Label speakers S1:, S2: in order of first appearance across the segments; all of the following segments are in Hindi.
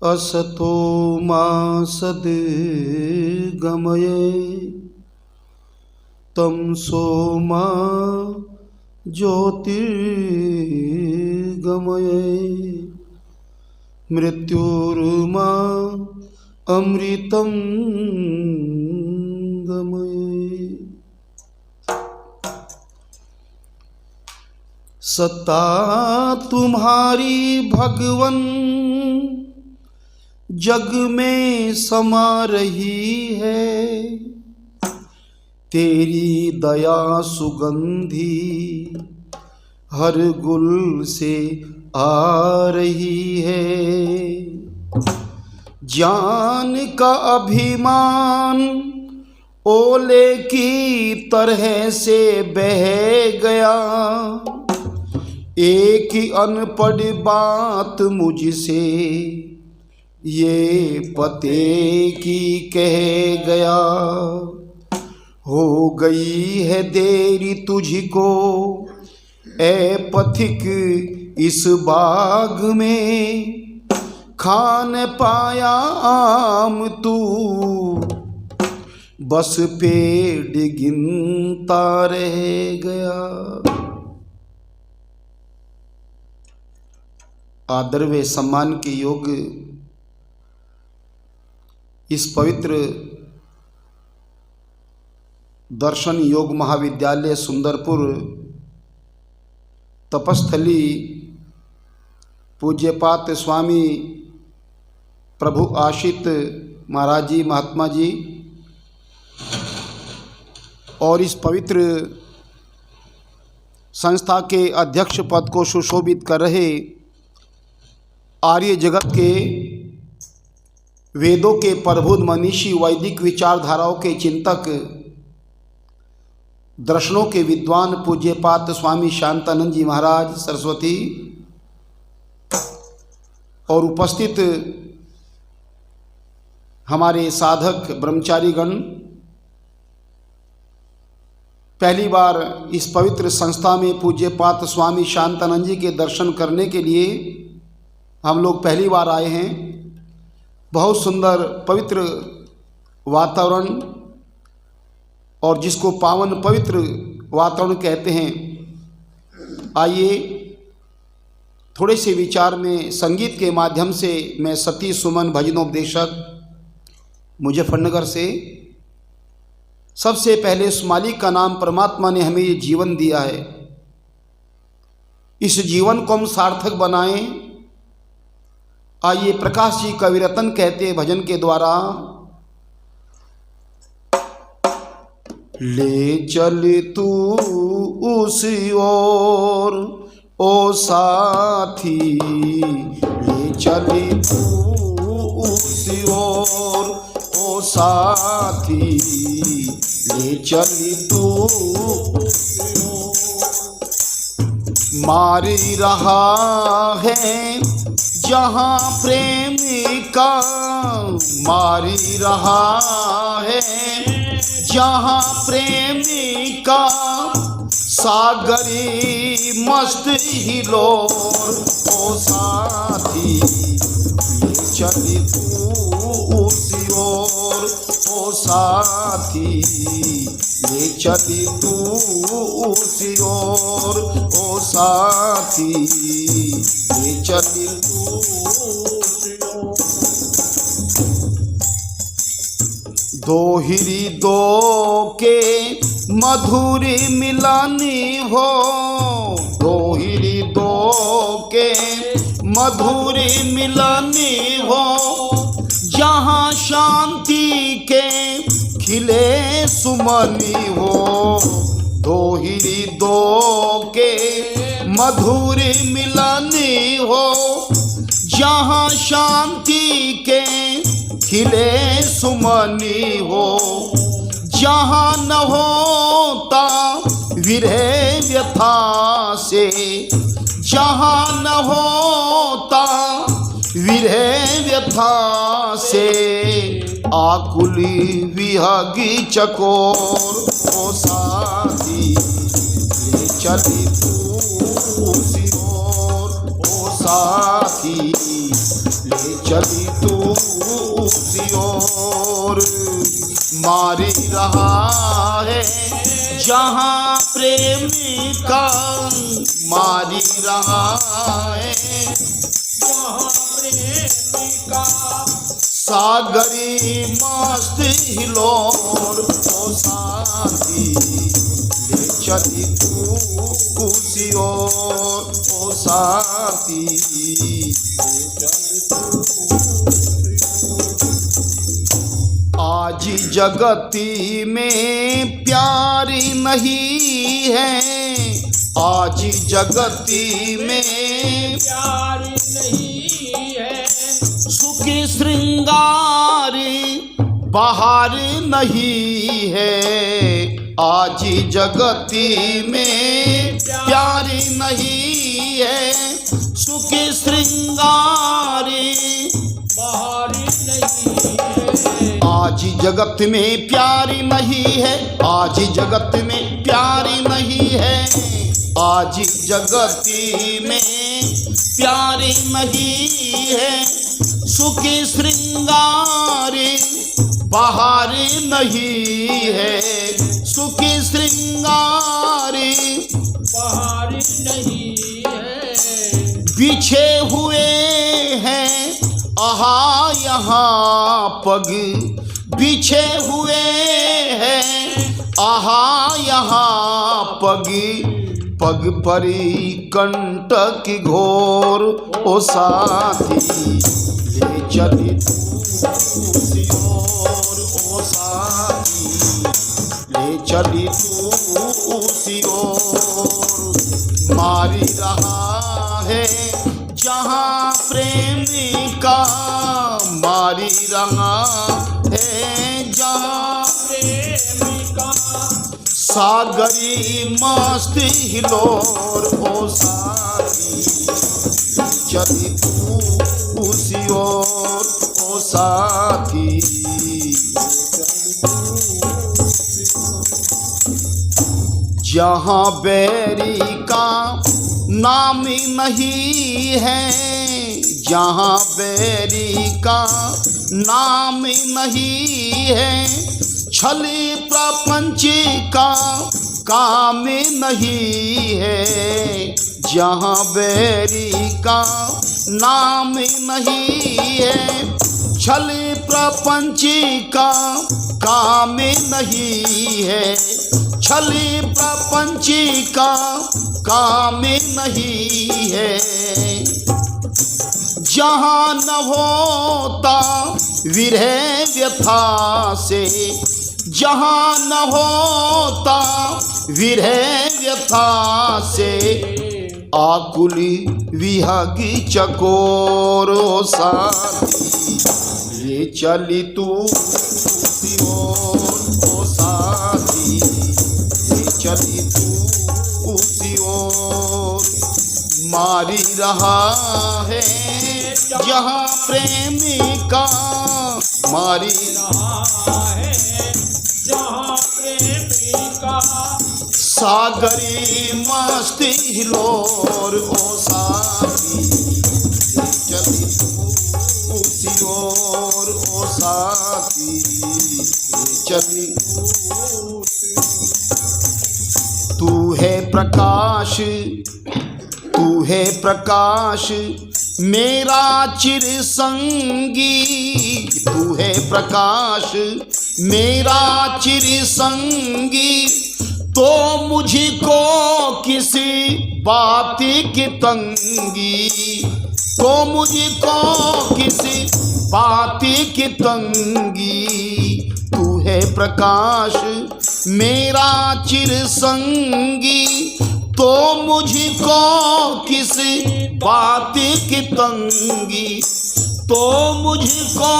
S1: असतो मा सद्गमय तमसो मा ज्योतिर्गमय मृत्युर्मा अमृतं गमय। सत्ता तुम्हारी भगवन जग में समा रही है, तेरी दया सुगंधी हर गुल से आ रही है। जान का अभिमान ओले की तरह से बह गया, एक ही अनपढ़ बात मुझसे ये पते की कह गया। हो गई है देरी तुझको ए पथिक इस बाग में, खान पाया आम तू बस पेड़ गिनता रह गया। आदर व सम्मान के योग्य इस पवित्र दर्शन योग महाविद्यालय सुंदरपुर तपस्थली पूज्यपात स्वामी प्रभु आशित महाराज जी महात्मा जी और इस पवित्र संस्था के अध्यक्ष पद को सुशोभित कर रहे आर्य जगत के वेदों के प्रबुद्ध मनीषी वैदिक विचारधाराओं के चिंतक दर्शनों के विद्वान पूज्यपात स्वामी शांतानंद जी महाराज सरस्वती और उपस्थित हमारे साधक ब्रह्मचारीगण, पहली बार इस पवित्र संस्था में पूज्यपात स्वामी शांतानंद जी के दर्शन करने के लिए हम लोग पहली बार आए हैं। बहुत सुंदर पवित्र वातावरण और जिसको पावन पवित्र वातावरण कहते हैं। आइए थोड़े से विचार में संगीत के माध्यम से मैं सती सुमन भजनोपदेशक मुजफ्फरनगर से, सबसे पहले उस मालिक का नाम परमात्मा ने हमें ये जीवन दिया है, इस जीवन को हम सार्थक बनाएं। आइए प्रकाश जी कविरत्न कहते हैं भजन के द्वारा, ले चल तू उस ओर ओ साथी, ले चल तू उस ओर ओ साथी, ले चल तू मार रहा है जहाँ प्रेम का, मार रहा है जहाँ प्रेम का सागरी मस्त हिलोर ओ साथी, ले चल तू उस ओर ओ साथी, ले चल तू उस ओर ओ साथी, ले चल तू उस ओर। दो हिरी दो के मधुर मिलानी हो, दो हिरी दो के मधुर मिलानी हो, जहाँ शांति के खिले सुमनी हो। दो हिरी दो के मधुर मिलानी हो, जहाँ शांति के खिले सुमनी हो, जहाँ न होता विरह व्यथा से, जहाँ न होता विरह व्यथा से, आकुली विहगी चकोर ओ साथी, ले चली तू उसी ओर ओ साथी, ले चली तू उसी ओर, मारी रहा है जहाँ प्रेमिका, मारी रहा है
S2: जहाँ प्रेमिका,
S1: सागरी मस्त हिलोर ओ साथी, ले चली तू उसी ओर ओ साथी। आज जगती में प्यारी नहीं है, आज जगती में
S2: प्यारी नहीं है,
S1: सुख श्रृंगारी बाहर नहीं है, आज जगती में प्यारी नहीं है, सुख श्रृंगारी
S2: बाहरी नहीं है,
S1: आज जगत में प्यारी नहीं है, आज जगत में प्यारी नहीं है, आज जगती में प्यारी नहीं है, सुख श्रृंगारी बाहर नहीं है, सुख श्रृंगारी
S2: बाहरी नहीं है,
S1: बिछे हुए हैं आहा यहाँ पग, बिछे हुए हैं आहा यहाँ पग, पग परी कंटक घोर ओ साथी, ले चली तू उसी ओर ओ साथी, ले चली तू उसी ओर, मारी रहा है जहाँ प्रेमिका, मारी रहा है जहाँ
S2: प्रेमिका,
S1: सागरी मस्त हिलोर ओ साथी, चली तू उसी ओर ओ साथी। जहाँ बैरी का नाम नहीं है, जहाँ बैरी का नाम नहीं है, छल प्रपंच का काम नहीं है, जहाँ बैरी का नाम नहीं है, छल प्रपंच का काम नहीं है, छल प्रपंच का काम नहीं है, जहाँ न होता विरह व्यथा से, जहाँ न होता विरह व्यथा से, आकुली विहगी चकोरो साथी, ले चली तू उसी ओर ओ साथी, ले चली तू उसी ओर, मारी रहा है जहाँ प्रेमिका, मारी
S2: रहा है जहाँ प्रेमिका,
S1: सागरी मस्त हिलोर ओ साथी, चली तू उसी ओर ओ साथी, चली तू है प्रकाश, तू है प्रकाश मेरा चिर संगी, तू है प्रकाश मेरा चिर संगी, तो मुझको किसी बात की तंगी, तो मुझको किसी बात की तंगी, तू है प्रकाश मेरा चिर संगी, तो मुझको किसी बात की तंगी, तो मुझको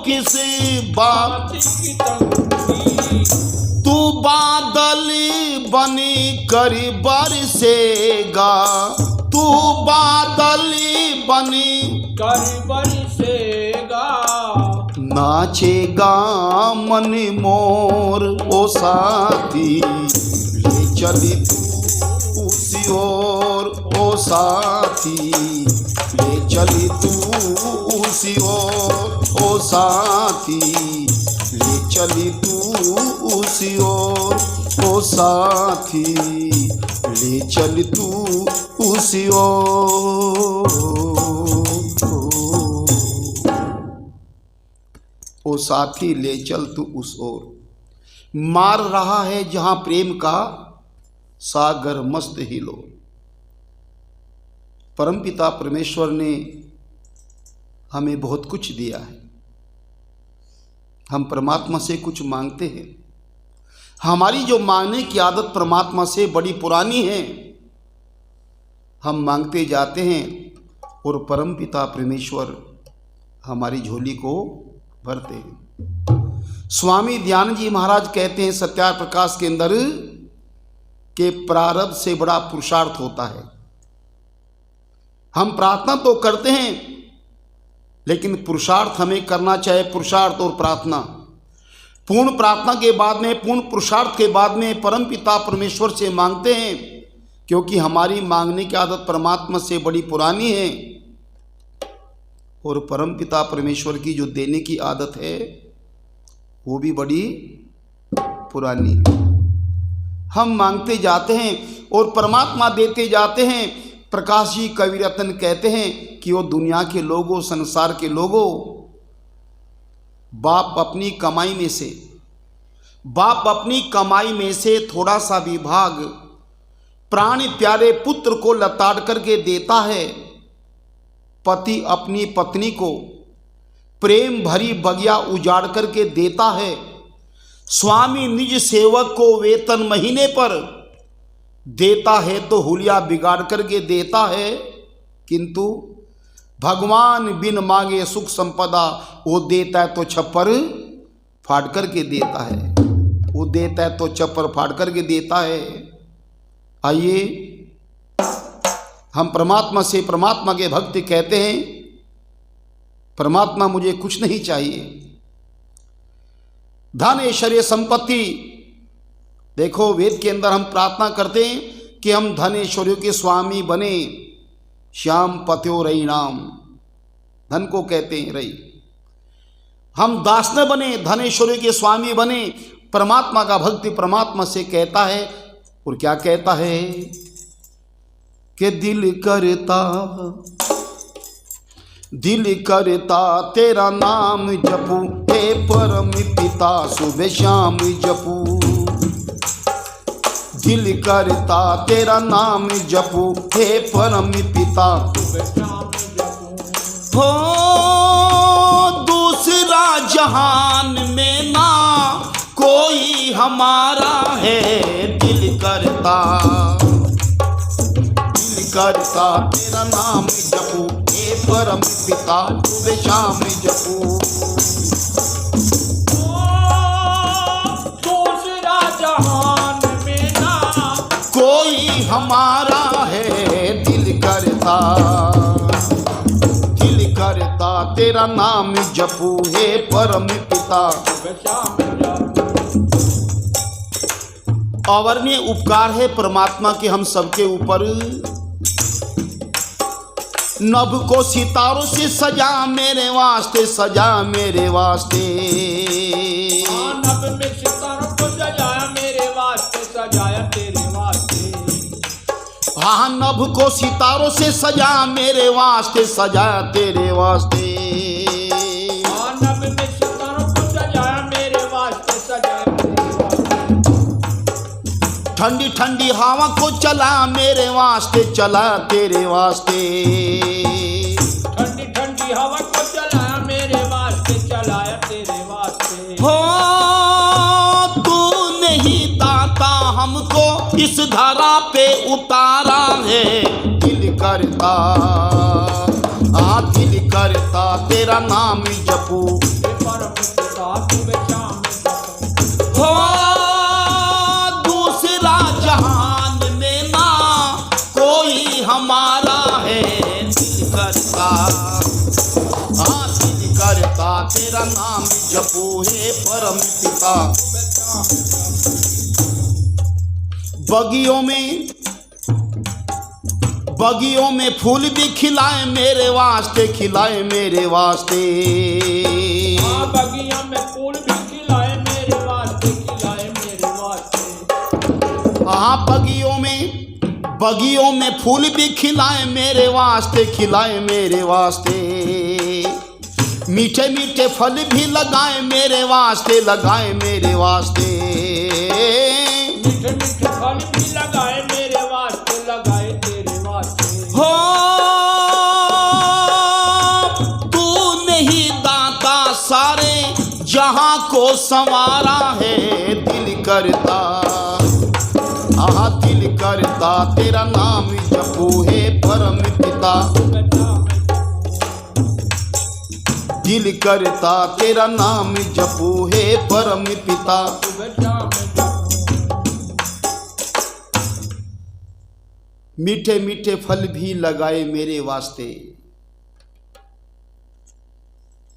S1: किसी बात
S2: की तंगी,
S1: तू बादल बनी कर बरसेगा, तू बादल बनी
S2: कर बरसेगा,
S1: नाचेगा मन मोर ओ साथी, ले चली तू उसी ओर ओ साथी, ले चली तू उसी उसी ओर ओ साथी ले चली तू उसी ओर ओ साथी ले चली तू उसी ओर ओ साथी ले चल तू उस ओर। मार रहा है जहां प्रेम का सागर मस्त हिलो। परमपिता परमेश्वर ने हमें बहुत कुछ दिया है। हम परमात्मा से कुछ मांगते हैं। हमारी जो मांगने की आदत परमात्मा से बड़ी पुरानी है। हम मांगते जाते हैं और परमपिता परमेश्वर हमारी झोली को भरते हैं। स्वामी दयानंद जी महाराज कहते हैं सत्यार्थ प्रकाश के अंदर कि प्रारब्ध से बड़ा पुरुषार्थ होता है। हम प्रार्थना तो करते हैं लेकिन पुरुषार्थ हमें करना चाहिए। पुरुषार्थ और प्रार्थना, पूर्ण प्रार्थना के बाद में, पूर्ण पुरुषार्थ के बाद में परमपिता परमेश्वर से मांगते हैं, क्योंकि हमारी मांगने की आदत परमात्मा से बड़ी पुरानी है और परमपिता परमेश्वर की जो देने की आदत है वो भी बड़ी पुरानी है। हम मांगते जाते हैं और परमात्मा देते जाते हैं। प्रकाश जी कवि रत्न कहते हैं कि वो दुनिया के लोगों, संसार के लोगों, बाप अपनी कमाई में से थोड़ा सा भी भाग प्राण प्यारे पुत्र को लताड़ करके देता है। पति अपनी पत्नी को प्रेम भरी बगिया उजाड़ करके देता है। स्वामी निज सेवक को वेतन महीने पर देता है तो हुलिया बिगाड़ करके देता है, किंतु भगवान बिन मांगे सुख संपदा वो देता है तो छप्पर फाड़ करके देता है। वो देता है तो छप्पर फाड़ करके देता है। आइए हम परमात्मा से, परमात्मा के भक्त कहते हैं परमात्मा मुझे कुछ नहीं चाहिए, धन ऐश्वर्य संपत्ति। देखो वेद के अंदर हम प्रार्थना करते हैं कि हम धन ऐश्वर्य के स्वामी बने। श्याम पत्यो रई नाम, धन को कहते हैं रई। हम दास न बने, धन ऐश्वर्य के स्वामी बने। परमात्मा का भक्ति परमात्मा से कहता है और क्या कहता है कि दिल करता तेरा नाम जपू, हे परम पिता सुबह शाम जपू। दिल करता तेरा नाम जपू, हे परम पिता हो। दूसरा जहान में ना कोई हमारा है। दिल करता तेरा नाम जपू, हे परम पिता सुबह शाम जपू।
S2: दूसरा जहान में ना
S1: कोई हमारा है। दिल करता तेरा नाम जपू, हे परम पिता। अवर्णीय उपकार है परमात्मा के हम सबके ऊपर। नभ को सितारों से सजा मेरे वास्ते, सजा मेरे वास्ते।
S2: नभ में सितारों को सजाया मेरे वास्ते, सजाया तेरे वास्ते।
S1: हाँ, नभ को सितारों से सजा मेरे वास्ते, सजा तेरे वास्ते।
S2: नभ में सितारों को सजाया मेरे वास्ते, सजाया तेरे वास्ते।
S1: ठंडी ठंडी हवा को चला मेरे वास्ते, चला तेरे वास्ते।
S2: ठंडी ठंडी हवा को चलाया मेरे वास्ते, चलाया तेरे वास्ते।
S1: हो तू नहीं दाता हमको इस धरा पे उतारा है। दिल करता तेरा नाम जपू, हो दूसरा जहान में ना कोई हमारा है। दिल करता तेरा नाम जपू, हे परम पिता। बगियों में फूल भी खिलाए मेरे वास्ते, खिलाए मेरे वास्ते।
S2: हाँ बगिया में फूल भी खिलाए मेरे वास्ते, खिलाए मेरे वास्ते।
S1: हाँ बगियों में फूल भी खिलाए मेरे वास्ते, खिलाए मेरे वास्ते। मीठे मीठे फल भी लगाए मेरे वास्ते, लगाए मेरे वास्ते।
S2: मीठे मीठे फल भी लगाए मेरे वास्ते, लगाए तेरे वास्ते।
S1: हो तूने ही दाता सारे जहां को संवारा है। दिल करता आहा दिल करता तेरा नाम जपू है परम पिता। दिल करता तेरा नाम जपू है परम पिता। मीठे मीठे फल भी लगाए मेरे वास्ते,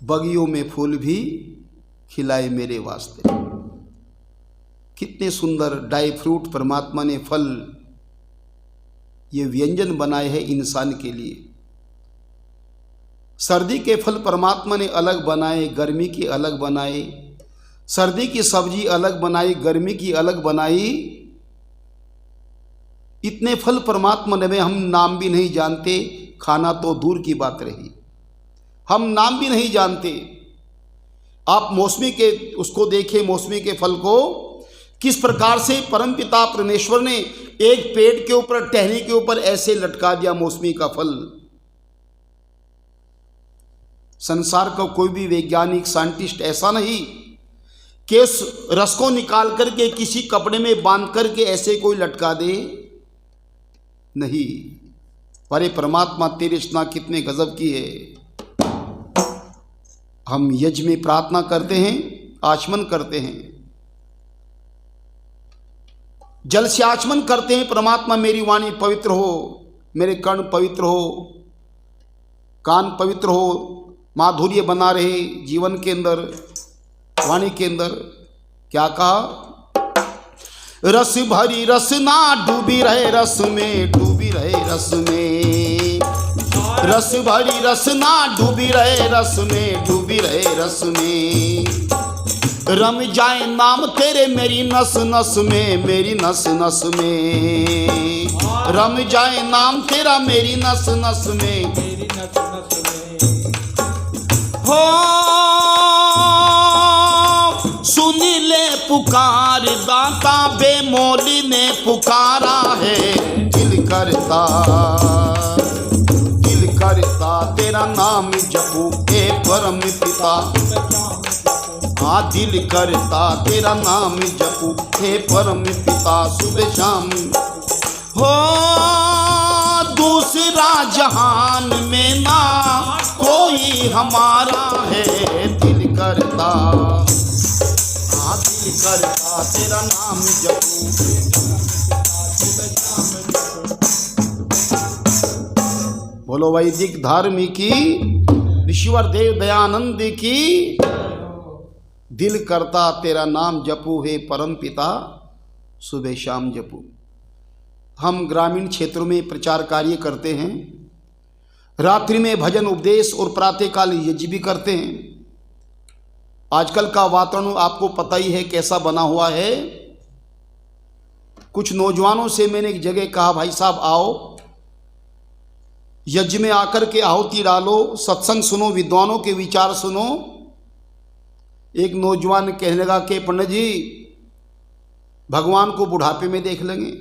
S1: बगियों में फूल भी खिलाए मेरे वास्ते। कितने सुंदर ड्राई फ्रूट परमात्मा ने फल, ये व्यंजन बनाए हैं इंसान के लिए। सर्दी के फल परमात्मा ने अलग बनाए, गर्मी की अलग बनाए। सर्दी की सब्जी अलग बनाई, गर्मी की अलग बनाई। इतने फल परमात्मा ने, हम नाम भी नहीं जानते, खाना तो दूर की बात रही, हम नाम भी नहीं जानते। आप मौसमी के उसको देखें, मौसमी के फल को किस प्रकार से परमपिता परमेश्वर ने एक पेड़ के ऊपर, टहनी के ऊपर ऐसे लटका दिया मौसमी का फल। संसार का कोई भी वैज्ञानिक साइंटिस्ट ऐसा नहीं कि उस रस को निकाल करके किसी कपड़े में बांध करके ऐसे कोई लटका दे, नहीं। अरे परमात्मा तेरी रचना कितने गजब की है। हम यज्ञ में प्रार्थना करते हैं, आचमन करते हैं, जल से आचमन करते हैं, परमात्मा मेरी वाणी पवित्र हो, मेरे कर्ण पवित्र हो, कान पवित्र हो, माधुर्य बना रहे जीवन के अंदर, वाणी के अंदर। क्या कहा? रस भरी रस ना डूबी रहे रस में, डूबी रहे रस में। रस भरी रस ना डूबी रहे रस में, डूबी रहे रस में। रम जाए नाम तेरे मेरी नस नस में, मेरी नस नस में। रम जाए नाम तेरा मेरी नस नस में,
S2: मेरी नस नस में।
S1: हो सुन ले पुकार दाता बेमोली ने पुकारा है। दिल करता तेरा नाम जपू हे परम पिता। हाँ दिल करता तेरा नाम जपू हे परम पिता। सुबह शाम हो दूसरा जहान में ना कोई हमारा है। दिल करता हाँ दिल करता तेरा नाम जपू। बोलो वैदिक धार्मिकी ईश्वर देव दयानंद की। दिल करता तेरा नाम जपू हे परम पिता, सुबह शाम जपू। हम ग्रामीण क्षेत्रों में प्रचार कार्य करते हैं, रात्रि में भजन उपदेश और प्रातःकाल यज्ञ भी करते हैं। आजकल का वातावरण आपको पता ही है कैसा बना हुआ है। कुछ नौजवानों से मैंने एक जगह कहा, भाई साहब आओ यज्ञ में आकर के आहुति डालो, सत्संग सुनो, विद्वानों के विचार सुनो। एक नौजवान कहने लगा कि पंडित जी भगवान को बुढ़ापे में देख लेंगे।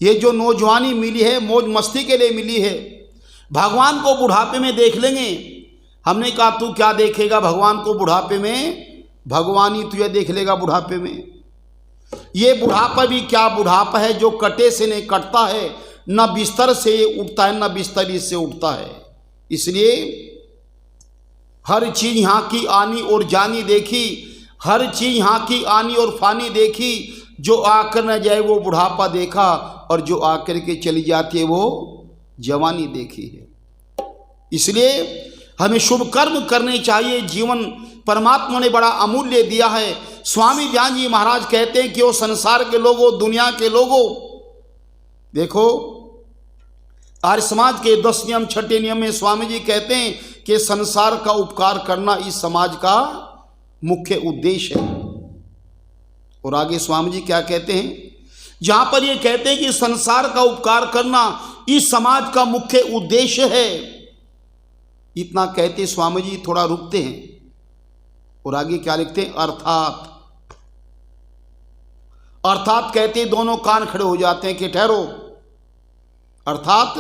S1: ये जो नौजवानी मिली है मौज मस्ती के लिए मिली है, भगवान को बुढ़ापे में देख लेंगे। हमने कहा तू क्या देखेगा भगवान को बुढ़ापे में? भगवान ही तुझे देख लेगा बुढ़ापे में। ये बुढ़ापा भी क्या बुढ़ापा है जो कटे से नहीं कटता है, न बिस्तर से उठता है न बिस्तरी से उठता है। इसलिए हर चीज़ यहाँ की आनी और जानी देखी, हर चीज़ यहाँ की आनी और फानी देखी। जो आकर न जाए वो बुढ़ापा देखा, और जो आकर के चली जाती है वो जवानी देखी है। इसलिए हमें शुभ कर्म करने चाहिए। जीवन परमात्मा ने बड़ा अमूल्य दिया है। स्वामी ज्ञान जी महाराज कहते हैं कि वो संसार के लोगों, दुनिया के लोगों, देखो आर्य समाज के 10 नियम 6ठे नियम में स्वामी जी कहते हैं कि संसार का उपकार करना इस समाज का मुख्य उद्देश्य है। और आगे स्वामी जी क्या कहते हैं, जहां पर ये कहते हैं कि संसार का उपकार करना इस समाज का मुख्य उद्देश्य है, इतना कहते स्वामी जी थोड़ा रुकते हैं और आगे क्या लिखते हैं, अर्थात कहते दोनों कान खड़े हो जाते हैं कि ठहरो, अर्थात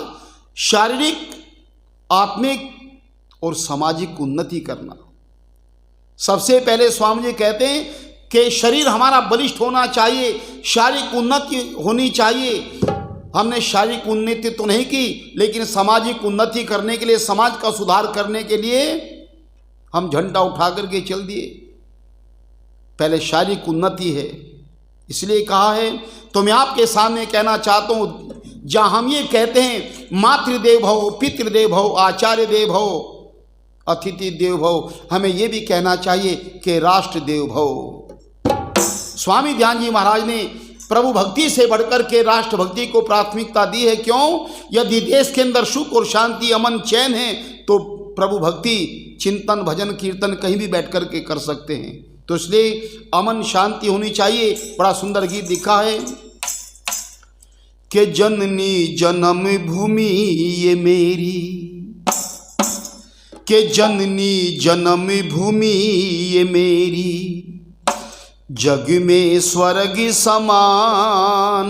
S1: शारीरिक, आत्मिक और सामाजिक उन्नति करना। सबसे पहले स्वामी जी कहते हैं कि शरीर हमारा बलिष्ठ होना चाहिए, शारीरिक उन्नति होनी चाहिए। हमने शारीरिक उन्नति तो नहीं की, लेकिन सामाजिक उन्नति करने के लिए, समाज का सुधार करने के लिए हम झंडा उठा करके चल दिए। पहले शारीरिक उन्नति है, इसलिए कहा है। तो मैं आपके सामने कहना चाहता हूँ, जहाँ हम ये कहते हैं मातृदेव भव, पितृदेव भव, आचार्य देव भव, अतिथि देव भव, हमें ये भी कहना चाहिए कि राष्ट्र देव भव। स्वामी ध्यान जी महाराज ने प्रभु भक्ति से बढ़कर के राष्ट्र भक्ति को प्राथमिकता दी है। क्यों? यदि देश के अंदर सुख और शांति, अमन, चैन है तो प्रभु भक्ति, चिंतन, भजन, कीर्तन कहीं भी बैठ कर के कर सकते हैं। तो इसलिए अमन शांति होनी चाहिए। बड़ा सुंदर गीत लिखा है कि जननी जन्म भूमि ये मेरी, कि जननी जन्म भूमि ये मेरी, जग में स्वर्ग समान,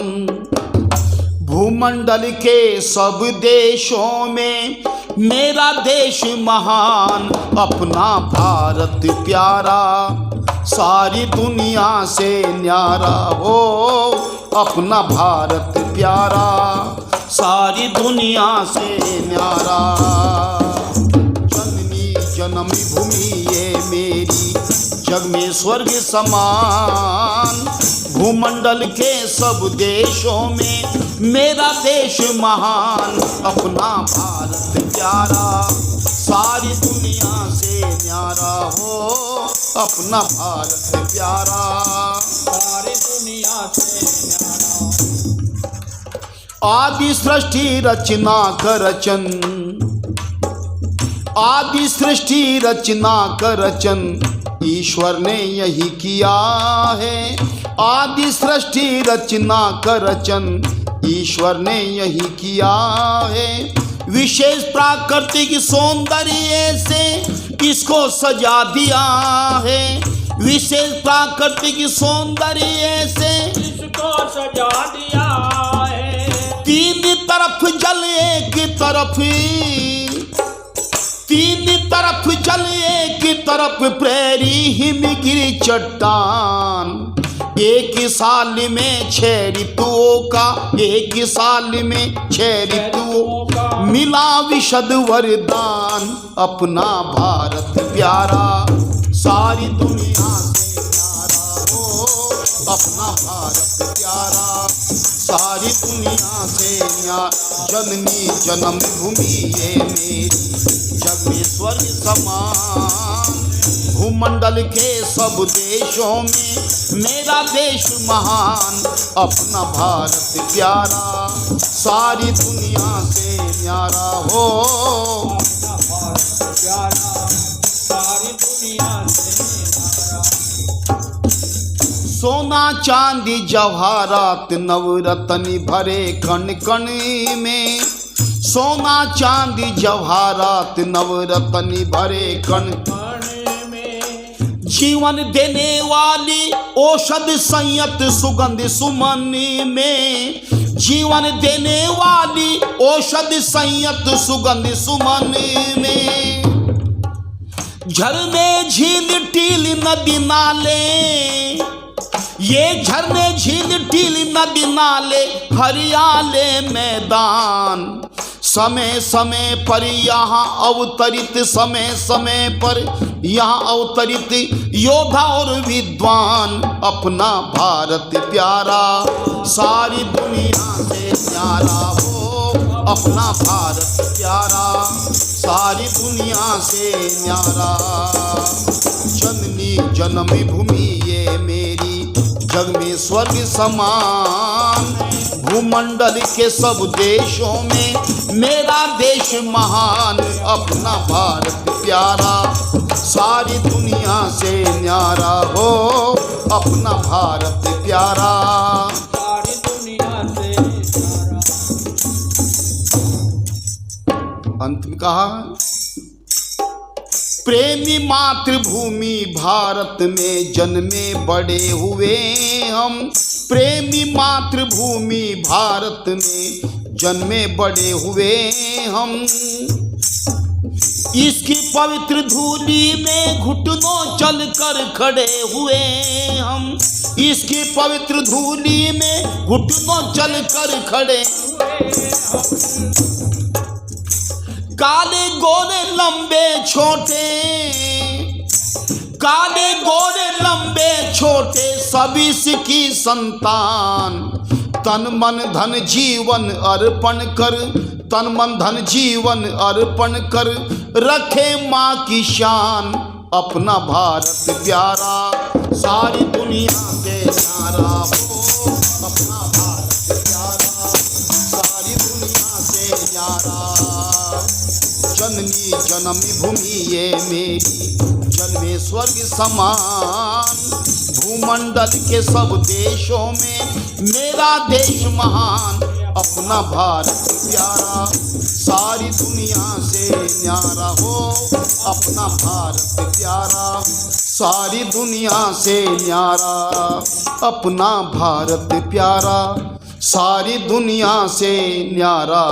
S1: भूमंडल के सब देशों में मेरा देश महान, अपना भारत प्यारा सारी दुनिया से न्यारा हो, अपना भारत प्यारा सारी दुनिया से न्यारा। जननी जन्म भूमि ये मेरी, जग में स्वर्ग समान, भूमंडल के सब देशों में मेरा देश महान, अपना भारत प्यारा सारी दुनिया से न्यारा हो, अपना भारत प्यारा
S2: सारी दुनिया से न्यारा।
S1: आदि सृष्टि रचना कर रचन, आदि सृष्टि रचना कर रचन, ईश्वर ने यही किया है। आदि सृष्टि रचना कर रचन, ईश्वर ने यही किया है। विशेष प्राकृतिक सौंदर्य से इसको सजा दिया है, विशेष प्राकृतिक सौंदर्य से
S2: इसको सजा दिया है।
S1: तीन तरफ जल एक तरफ, तीन तरफ जल एक तरफ प्रेरी हिमगिरी चट्टान, एक साल में 6 ऋतुओं का, एक साल में 6 ऋतुओं का मिला विशद वरदान, अपना भारत प्यारा सारी दुनिया से न्यारा हो, अपना भारत प्यारा सारी दुनिया से न्यारा। जननी जन्म भूमि ये मेरी, जग में स्वर्ग समान, भूमंडल के सब देशों में मेरा देश महान, अपना भारत प्यारा सारी दुनिया से न्यारा हो,
S2: अपना भारत प्यारा सारी दुनिया से न्यारा।
S1: सोना चांदी जवाहरात नवरत्न भरे कण कण में, सोना चांदी जवाहरात नवरत्न भरे कण
S2: में,
S1: जीवन देने वाली औषध संयत सुगंध सुमन में, जीवन देने वाली औषध संयत सुगंध सुमन में। झरने झील टील नदी नाले, ये झरने झील टील नदी नाले हरियाले मैदान, समय समय पर यहाँ अवतरित, समय समय पर यहाँ अवतरित योद्धा और विद्वान, अपना भारत प्यारा सारी दुनिया से न्यारा हो, अपना भारत प्यारा सारी दुनिया से न्यारा। जननी जन्म भूमि ये मेरी, जग में स्वर्ग समान। भूमंडल के सब देशों में मेरा देश महान, अपना भारत प्यारा सारी दुनिया से न्यारा हो, अपना भारत प्यारा
S2: सारी दुनिया से प्यारा।
S1: अंत में कहा, प्रेमी मातृभूमि भारत में जन्मे बड़े हुए हम। प्रेमी मातृभूमि भारत में जन्मे बड़े हुए हम। इसकी पवित्र धूली में घुटनों चल कर खड़े हुए हम। इसकी पवित्र धूली में घुटनों चल कर खड़े काले गोरे लंबे छोटे, काले गोरे लंबे छोटे सभी की संतान। तन मन धन जीवन अर्पण कर, तन मन धन जीवन अर्पण कर रखे माँ की शान, अपना भारत प्यारा सारी दुनिया से न्यारा हो, अपना भारत प्यारा सारी दुनिया से न्यारा। जननी जन्मी भूमि ये मेरी, जन्मे स्वर्ग समान। भूमंडल के सब देशों में मेरा देश महान, अपना भारत प्यारा सारी दुनिया से न्यारा हो, अपना भारत प्यारा सारी दुनिया से न्यारा, अपना भारत प्यारा सारी दुनिया से न्यारा।